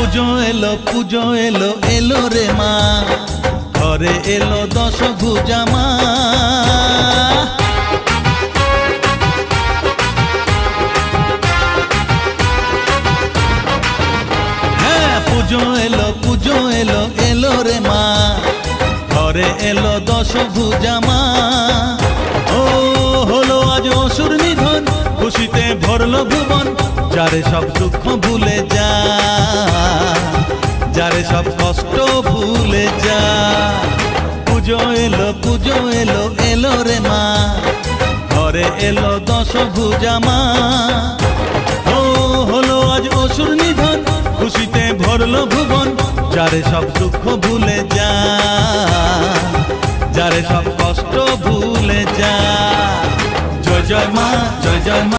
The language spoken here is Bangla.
পুজো এলো এলো রে মা, ঘরে এলো দশভুজা মা। হ্যাঁ, পুজো এলো এলো রে মা, ঘরে এলো দশভুজা মা। ও হলো আজ অসুর নিধন, খুশিতে ভরলো ভুবন, যারে সব দুঃখ ভুলে যা, যারে সব কষ্ট ভুলে যা। পুজো এলো এলো রে মা, ঘরে এলো দশভুজা মা। ও হলো আজ অসুর নিধন, খুশিতে ভরলো ভুবন, যারে সব দুঃখ ভুলে যা, যারে সব কষ্ট ভুলে যা। জয় জয় মা, জয় জয় মা।